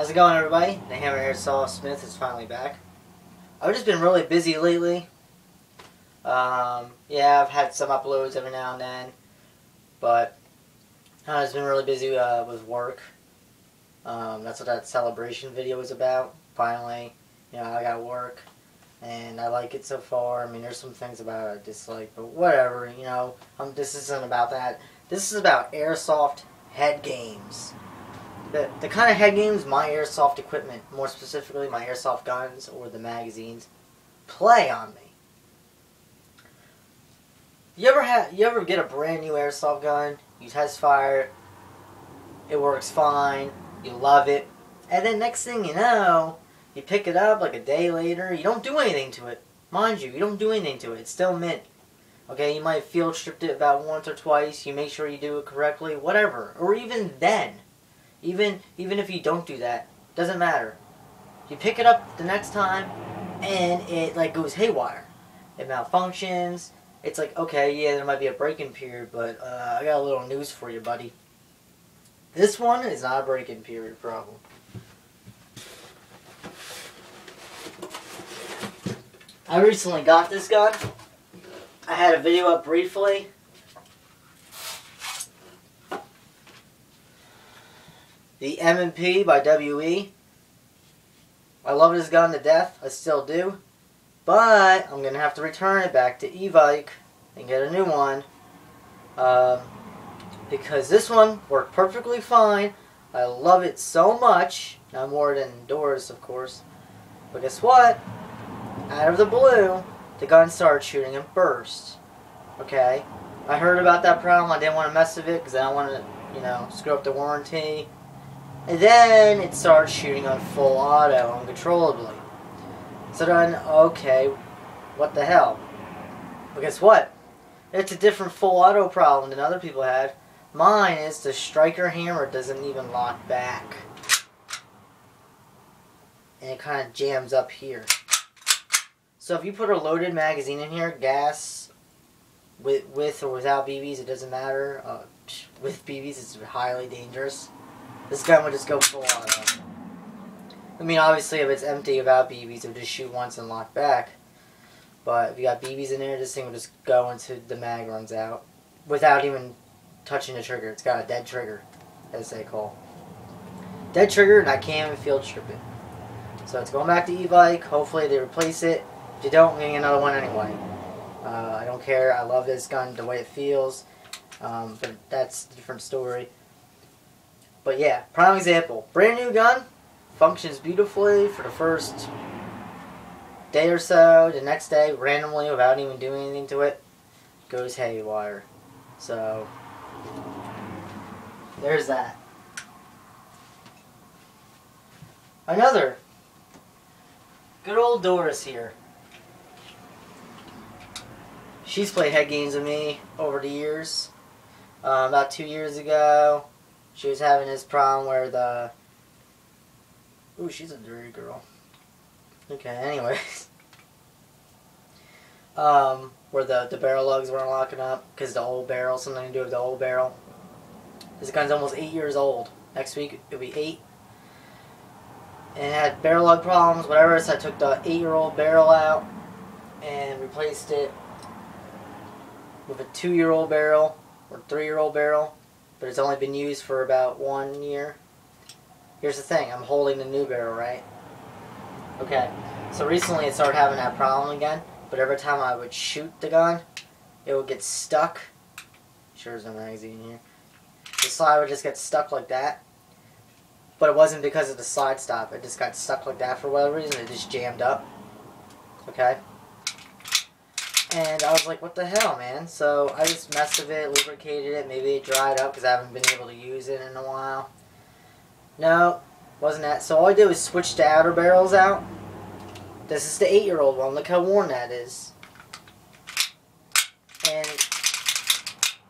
How's it going, everybody? The Hammer Airsoft Smith is finally back. I've just been really busy lately. Yeah, I've had some uploads every now and then, but I've just been really busy with work. That's what that celebration video was about. Finally, I got work, and I like it so far. I mean, there's some things about it I dislike, but whatever. This isn't about that. This is about airsoft head games. The kind of head games my airsoft equipment, more specifically my airsoft guns or the magazines, play on me. You ever get a brand new airsoft gun, you test fire it works fine, you love it, and then next thing you know, you pick it up like a day later, you don't do anything to it. Mind you don't do anything to it, it's still mint. Okay, you might have field stripped it about once or twice, you make sure you do it correctly, whatever. Or even then. Even if you don't do that, doesn't matter. You pick it up the next time, and it goes haywire. It malfunctions. It's like, okay, yeah, there might be a break-in period, but I got a little news for you, buddy. This one is not a break-in period problem. I recently got this gun. I had a video up briefly. The M&P by WE. I love this gun to death. I still do. But I'm going to have to return it back to e-bike and get a new one. Because this one worked perfectly fine. I love it so much. Not more than indoors, of course. But guess what? Out of the blue, the gun started shooting in bursts. Okay? I heard about that problem. I didn't want to mess with it because I don't want to, screw up the warranty. And then it started shooting on full auto uncontrollably. So then, okay, what the hell? But guess what? It's a different full auto problem than other people had. Mine is the striker hammer doesn't even lock back. And it kind of jams up here. So if you put a loaded magazine in here, gas, with or without BBs, it doesn't matter. With BBs, it's highly dangerous. This gun would just go full auto. I mean, obviously, if it's empty without BBs, it would just shoot once and lock back. But if you got BBs in there, this thing would just go until the mag runs out without even touching the trigger. It's got a dead trigger, as they call. Dead trigger, and I can't even field strip it. So it's going back to e-bike. Hopefully, they replace it. If you don't, I'm getting another one anyway. I don't care. I love this gun, the way it feels. But that's a different story. But yeah, prime example. Brand new gun, functions beautifully for the first day or so. The next day, randomly, without even doing anything to it, goes haywire. So, there's that. Another. Good old Doris here. She's played head games with me over the years. About 2 years ago, she was having this problem where the... Ooh, she's a dirty girl. Okay, anyways. Where the barrel lugs weren't locking up because the old barrel, something to do with the old barrel. This gun's almost 8 years old. Next week, it'll be 8. And it had barrel lug problems, whatever, so I took the 8-year-old barrel out and replaced it with a 2-year-old barrel or 3-year-old barrel. But it's only been used for about 1 year. Here's the thing, I'm holding the new barrel, right? Okay, so recently it started having that problem again, but every time I would shoot the gun, it would get stuck. Sure there's no magazine here. The slide would just get stuck like that. But it wasn't because of the slide stop, it just got stuck like that for whatever reason, it just jammed up. Okay? And I was like, what the hell, man? So I just messed with it, lubricated it, maybe it dried up because I haven't been able to use it in a while. No, wasn't that. So all I did was switch the outer barrels out. This is the 8-year-old one. Look how worn that is. And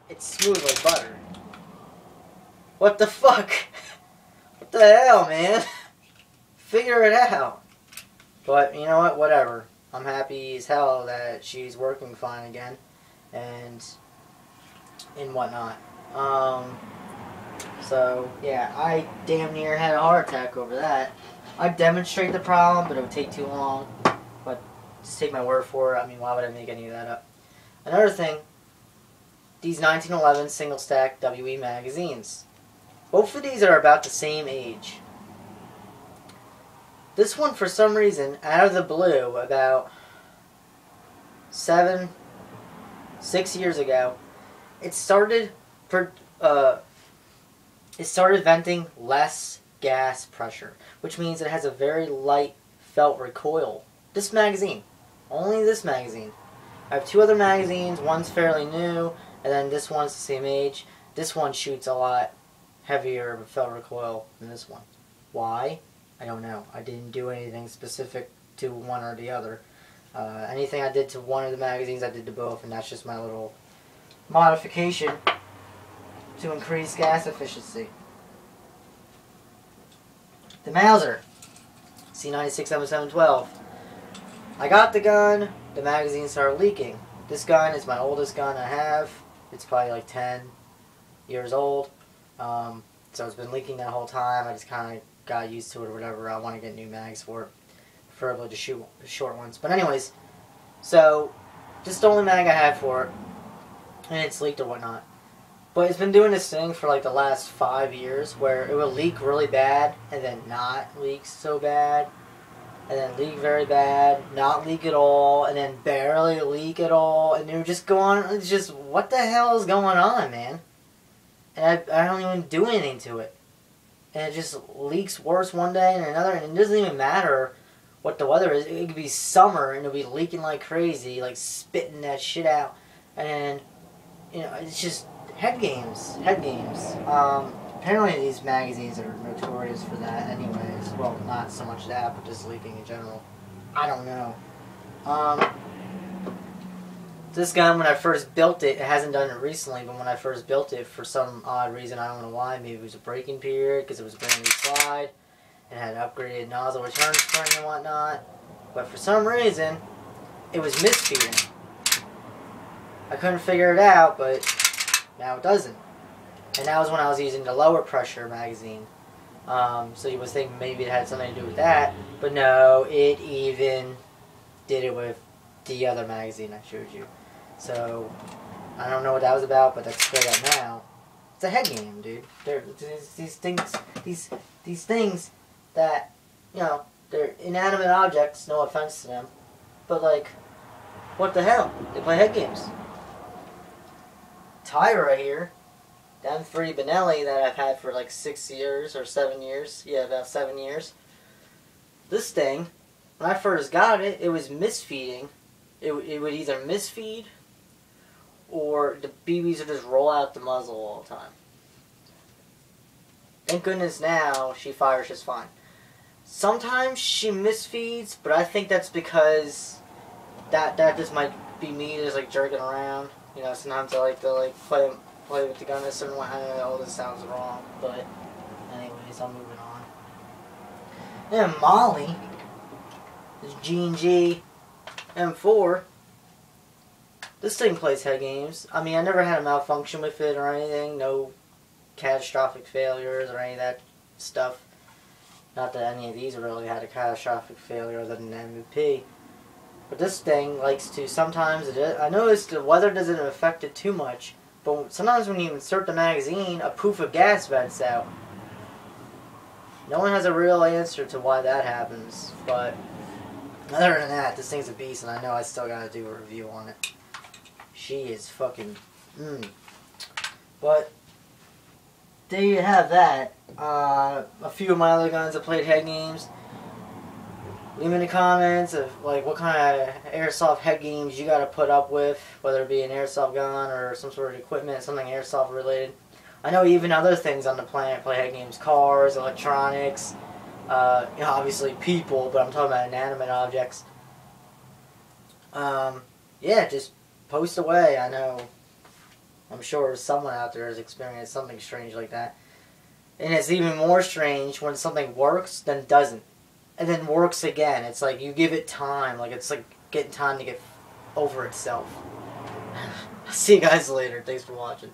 it's smooth like butter. What the fuck? What the hell, man? Figure it out. But you know what? Whatever. I'm happy as hell that she's working fine again, and whatnot. So, yeah, I damn near had a heart attack over that. I'd demonstrate the problem, but it would take too long. But just take my word for it. I mean, why would I make any of that up? Another thing, these 1911 single stack WE magazines. Both of these are about the same age. This one, for some reason, out of the blue, about 6 years ago, it started venting less gas pressure, which means it has a very light felt recoil. This magazine, only this magazine. I have 2 other magazines. One's fairly new, and then this one's the same age. This one shoots a lot heavier of a felt recoil than this one. Why? I don't know. I didn't do anything specific to one or the other. Anything I did to one of the magazines, I did to both, and that's just my little modification to increase gas efficiency. The Mauser C96-7712. I got the gun, the magazine started leaking. This gun is my oldest gun I have. It's probably like 10 years old. So it's been leaking that whole time. I just kind of got used to it or whatever. I want to get new mags for it. Preferably to shoot short ones. But anyways, so this is the only mag I had for it. And it's leaked or whatnot. But it's been doing this thing for like the last 5 years where it will leak really bad and then not leak so bad. And then leak very bad, not leak at all, and then barely leak at all. And it would just go on. It's just, what the hell is going on, man? And I don't even do anything to it. And it just leaks worse one day and another. And it doesn't even matter what the weather is. It could be summer and it'll be leaking like crazy, like spitting that shit out. And, you know, it's just head games. Head games. Apparently these magazines are notorious for that anyways. Well, not so much that, but just leaking in general. I don't know. This gun, when I first built it, it hasn't done it recently, but when I first built it, for some odd reason, I don't know why, maybe it was a break-in period, because it was a brand new slide, and had an upgraded nozzle return spring and whatnot, but for some reason, it was misfeeding. I couldn't figure it out, but now it doesn't. And that was when I was using the lower pressure magazine. So you was thinking maybe it had something to do with that, but no, it even did it with the other magazine I showed you. So I don't know what that was about, but that's straight up now. It's a head game, dude. These things that, you know, they're inanimate objects. No offense to them, but like, what the hell? They play head games. Tie right here. The M3 Benelli that I've had for like 6 years or 7 years. Yeah, about 7 years. This thing, when I first got it, it was misfeeding. It would either misfeed or the BBs would just roll out the muzzle all the time. Thank goodness now she fires just fine. Sometimes she misfeeds, but I think that's because that just might be me just like jerking around. You know, sometimes I like to play with the gun a certain way. I know this sounds wrong, but anyways, I'm moving on. Then Molly, this G&G M4. This thing plays head games. I mean, I never had a malfunction with it or anything. No catastrophic failures or any of that stuff. Not that any of these really had a catastrophic failure other than the MVP. But this thing likes to sometimes, I noticed the weather doesn't affect it too much, but sometimes when you insert the magazine, a poof of gas vents out. No one has a real answer to why that happens, but other than that, this thing's a beast, and I know I still gotta do a review on it. She is fucking, But, there you have that. A few of my other guns have played head games. Leave me in the comments of like what kind of airsoft head games you gotta put up with, whether it be an airsoft gun or some sort of equipment, something airsoft related. I know even other things on the planet play head games, cars, electronics, you know, obviously people, but I'm talking about inanimate objects. Yeah, just post away. I know, I'm sure someone out there has experienced something strange like that. And it's even more strange when something works, then doesn't. And then works again. It's like you give it time. Like it's like getting time to get over itself. See you guys later. Thanks for watching.